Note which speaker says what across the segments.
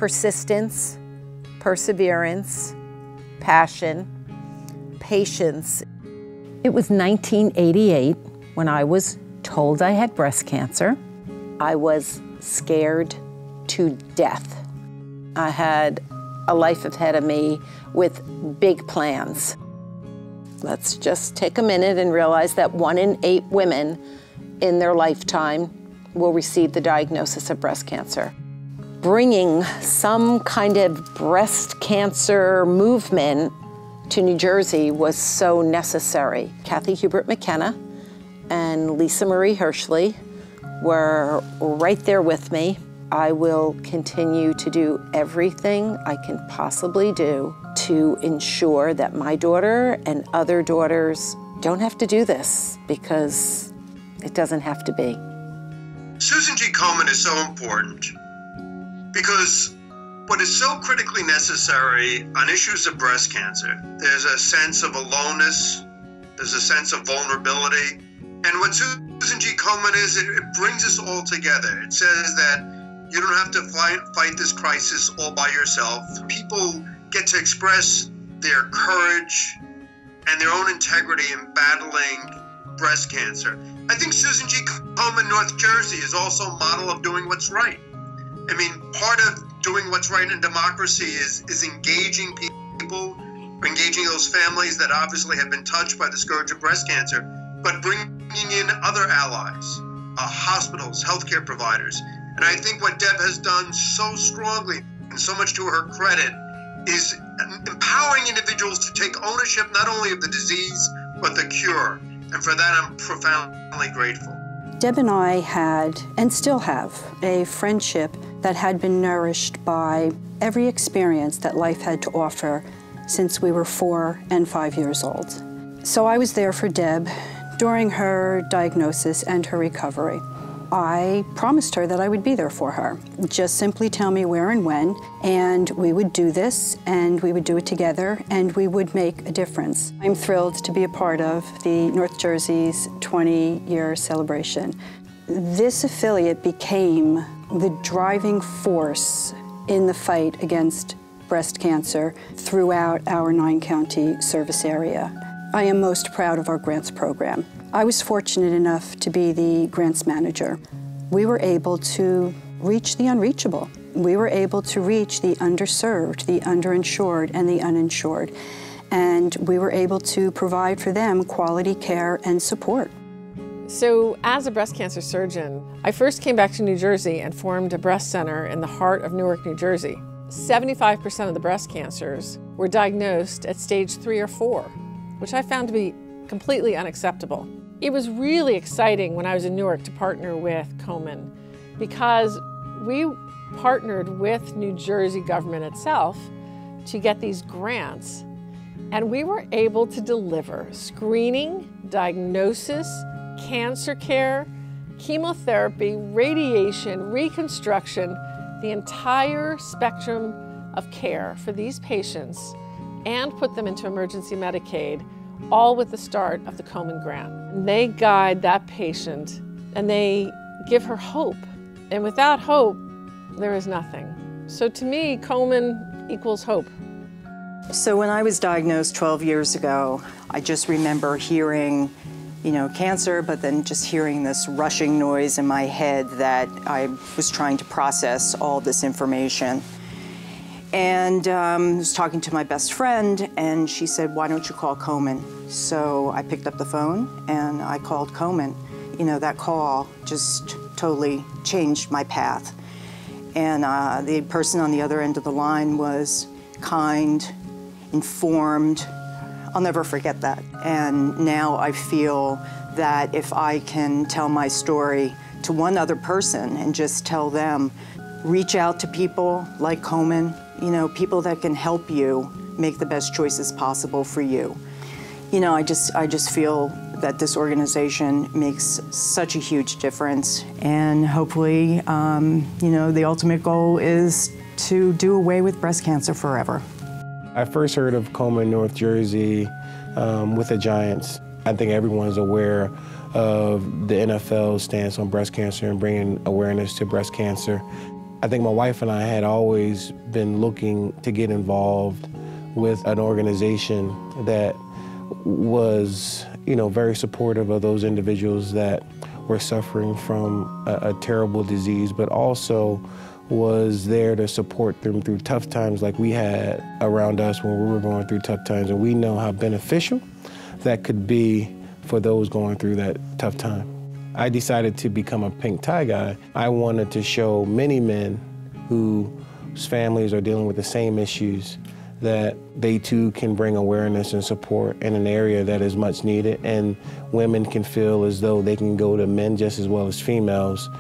Speaker 1: persistence, perseverance, passion, patience. It was 1988 when I was told I had breast cancer. I was scared to death. I had a life ahead of me with big plans. Let's just take a minute and realize that 1 in 8 women in their lifetime will receive the diagnosis of breast cancer. Bringing some kind of breast cancer movement to New Jersey was so necessary. Kathy Hubert McKenna and Lisa Marie Hirschley were right there with me. I will continue to do everything I can possibly do to ensure that my daughter and other daughters don't have to do this, because it doesn't have to be.
Speaker 2: Susan G. Komen is so important because what is so critically necessary on issues of breast cancer, there's a sense of aloneness, there's a sense of vulnerability. And what Susan G. Komen is, it brings us all together. It says that you don't have to fight this crisis all by yourself. People get to express their courage and their own integrity in battling breast cancer. I think Susan G. Komen, North Jersey, is also a model of doing what's right. I mean, part of doing what's right in democracy is engaging people, engaging those families that obviously have been touched by the scourge of breast cancer, but bringing in other allies, hospitals, healthcare providers. And I think what Deb has done so strongly, and so much to her credit, is empowering individuals to take ownership not only of the disease, but the cure. And for that, I'm profoundly grateful.
Speaker 3: Deb and I had, and still have, a friendship that had been nourished by every experience that life had to offer since we were 4 and 5 years old. So I was there for Deb during her diagnosis and her recovery. I promised her that I would be there for her. Just simply tell me where and when, and we would do this, and we would do it together, and we would make a difference. I'm thrilled to be a part of the North Jersey's 20-year celebration. This affiliate became the driving force in the fight against breast cancer throughout our 9-county service area. I am most proud of our grants program. I was fortunate enough to be the grants manager. We were able to reach the unreachable. We were able to reach the underserved, the underinsured, and the uninsured. And we were able to provide for them quality care and support.
Speaker 4: So as a breast cancer surgeon, I first came back to New Jersey and formed a breast center in the heart of Newark, New Jersey. 75% of the breast cancers were diagnosed at stage 3 or 4, which I found to be completely unacceptable. It was really exciting when I was in Newark to partner with Komen, because we partnered with New Jersey government itself to get these grants, and we were able to deliver screening, diagnosis, cancer care, chemotherapy, radiation, reconstruction, the entire spectrum of care for these patients, and put them into emergency Medicaid, all with the start of the Komen grant. And they guide that patient and they give her hope. And without hope, there is nothing. So to me, Komen equals hope.
Speaker 5: So when I was diagnosed 12 years ago, I just remember hearing, cancer, but then just hearing this rushing noise in my head that I was trying to process all this information. And I was talking to my best friend, and she said, "Why don't you call Komen?" So I picked up the phone, and I called Komen. That call just totally changed my path. And the person on the other end of the line was kind, informed. I'll never forget that. And now I feel that if I can tell my story to one other person and just tell them, reach out to people like Komen, people that can help you make the best choices possible for you. I just feel that this organization makes such a huge difference, and hopefully, the ultimate goal is to do away with breast cancer forever.
Speaker 6: I first heard of Komen, North Jersey with the Giants. I think everyone's aware of the NFL's stance on breast cancer and bringing awareness to breast cancer. I think my wife and I had always been looking to get involved with an organization that was, very supportive of those individuals that were suffering from a terrible disease, but also was there to support them through tough times like we had around us when we were going through tough times. And we know how beneficial that could be for those going through that tough time. I decided to become a pink tie guy. I wanted to show many men whose families are dealing with the same issues that they too can bring awareness and support in an area that is much needed, and women can feel as though they can go to men just as well as females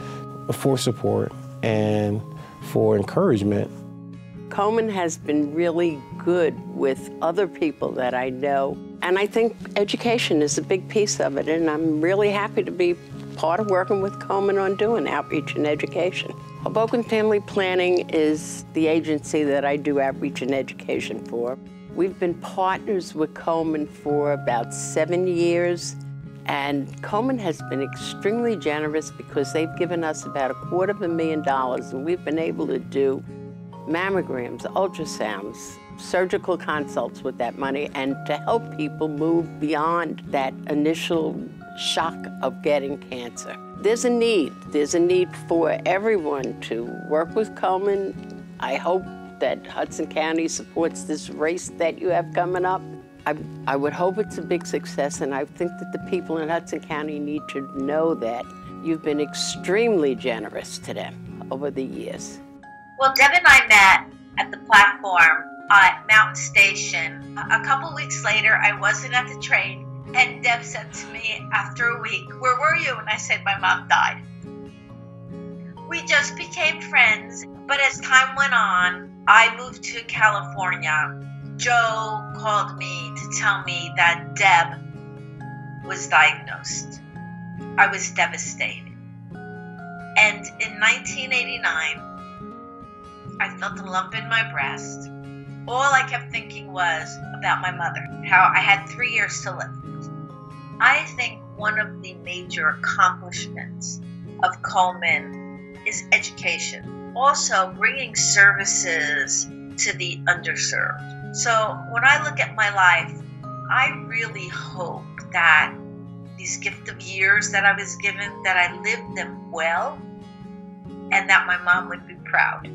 Speaker 6: for support and for encouragement.
Speaker 7: Komen has been really good with other people that I know, and I think education is a big piece of it, and I'm really happy to be part of working with Komen on doing outreach and education. Hoboken Family Planning is the agency that I do outreach and education for. We've been partners with Komen for about 7 years, and Komen has been extremely generous because they've given us about $250,000, and we've been able to do mammograms, ultrasounds, surgical consults with that money, and to help people move beyond that initial shock of getting cancer. There's a need. There's a need for everyone to work with Komen. I hope that Hudson County supports this race that you have coming up. I would hope it's a big success, and I think that the people in Hudson County need to know that you've been extremely generous to them over the years.
Speaker 8: Well, Deb and I met at the platform at Mountain Station. A couple weeks later, I wasn't at the train, and Deb said to me after a week, "Where were you?" And I said, "My mom died." We just became friends, but as time went on, I moved to California. Joe called me to tell me that Deb was diagnosed. I was devastated. And in 1989, I felt a lump in my breast. All I kept thinking was about my mother, how I had 3 years to live. I think one of the major accomplishments of Komen is education. Also bringing services to the underserved. So when I look at my life, I really hope that these gift of years that I was given, that I lived them well, and that my mom would be proud.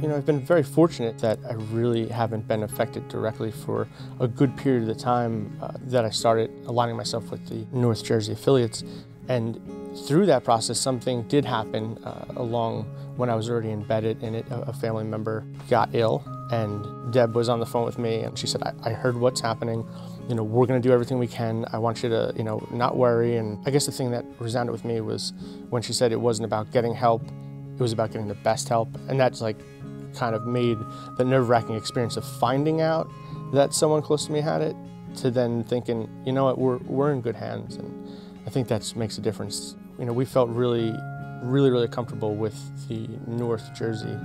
Speaker 9: I've been very fortunate that I really haven't been affected directly for a good period of the time that I started aligning myself with the North Jersey affiliates. And through that process, something did happen along when I was already embedded in it. A family member got ill, and Deb was on the phone with me, and she said, I heard what's happening. We're going to do everything we can. I want you to, not worry. And I guess the thing that resounded with me was when she said it wasn't about getting help, it was about getting the best help. And that's kind of made the nerve-wracking experience of finding out that someone close to me had it, to then thinking, you know what, we're in good hands. And I think that makes a difference. We felt really comfortable with the North Jersey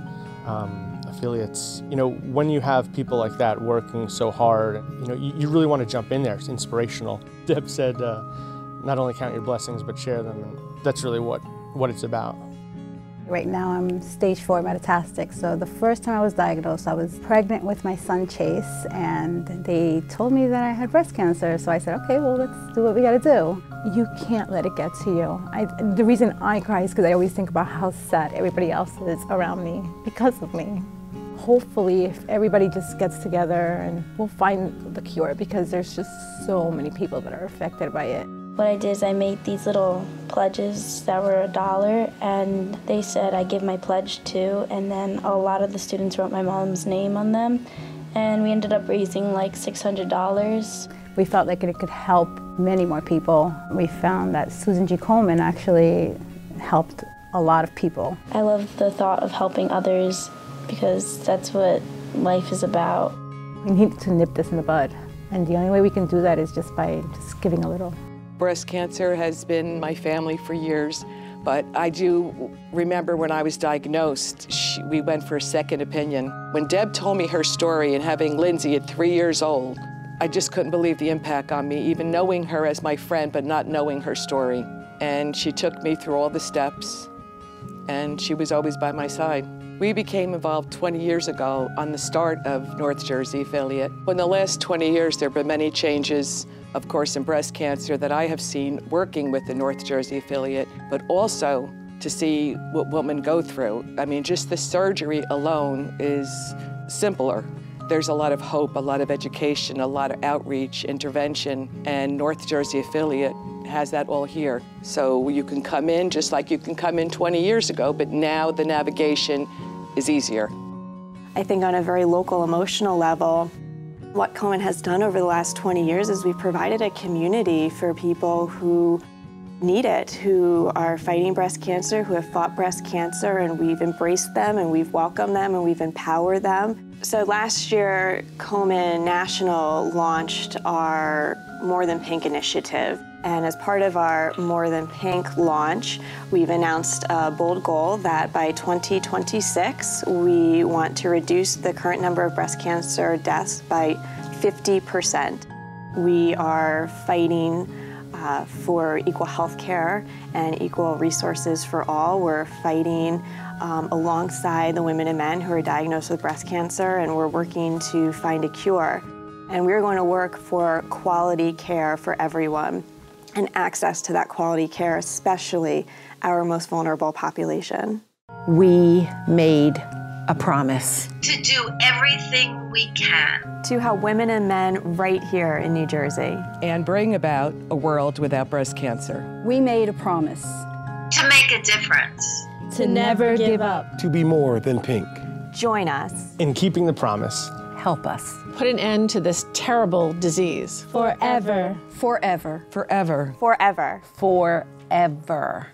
Speaker 9: affiliates. When you have people like that working so hard, you really want to jump in there. It's inspirational. Deb said, not only count your blessings, but share them. And that's really what it's about.
Speaker 10: Right now I'm stage 4 metastatic, so the first time I was diagnosed, I was pregnant with my son Chase, and they told me that I had breast cancer, so I said, okay, well, let's do what we gotta do. You can't let it get to you. The reason I cry is because I always think about how sad everybody else is around me because of me. Hopefully, if everybody just gets together, and we'll find the cure, because there's just so many people that are affected by it.
Speaker 11: What I did is I made these little pledges that were $1, and they said I give my pledge to, and then a lot of the students wrote my mom's name on them, and we ended up raising like $600.
Speaker 10: We felt like it could help many more people. We found that Susan G. Komen actually helped a lot of people.
Speaker 11: I love the thought of helping others because that's what life is about.
Speaker 10: We need to nip this in the bud, and the only way we can do that is just by giving a little.
Speaker 12: Breast cancer has been my family for years, but I do remember when I was diagnosed, we went for a second opinion. When Deb told me her story and having Lindsay at 3 years old, I just couldn't believe the impact on me, even knowing her as my friend, but not knowing her story. And she took me through all the steps, and she was always by my side. We became involved 20 years ago on the start of North Jersey affiliate. In the last 20 years, there have been many changes, of course, in breast cancer that I have seen working with the North Jersey affiliate, but also to see what women go through. I mean, just the surgery alone is simpler. There's a lot of hope, a lot of education, a lot of outreach, intervention, and North Jersey affiliate has that all here. So you can come in just like you can come in 20 years ago, but now the navigation is easier.
Speaker 13: I think on a very local, emotional level, what Komen has done over the last 20 years is we've provided a community for people who need it, who are fighting breast cancer, who have fought breast cancer, and we've embraced them and we've welcomed them and we've empowered them. So last year, Komen National launched our More Than Pink initiative. And as part of our More Than Pink launch, we've announced a bold goal that by 2026, we want to reduce the current number of breast cancer deaths by 50%. We are fighting for equal health care and equal resources for all. We're fighting alongside the women and men who are diagnosed with breast cancer, and we're working to find a cure. And we're going to work for quality care for everyone and access to that quality care, especially our most vulnerable population.
Speaker 1: We made a promise
Speaker 8: to do everything we can
Speaker 13: to help women and men right here in New Jersey
Speaker 12: and bring about a world without breast cancer.
Speaker 3: We made a promise
Speaker 8: to make a difference,
Speaker 11: to never give up,
Speaker 6: to be more than pink.
Speaker 13: Join us
Speaker 9: in keeping the promise.
Speaker 1: Help us
Speaker 4: put an end to this terrible disease.
Speaker 11: Forever.
Speaker 3: Forever.
Speaker 12: Forever.
Speaker 13: Forever.
Speaker 1: forever.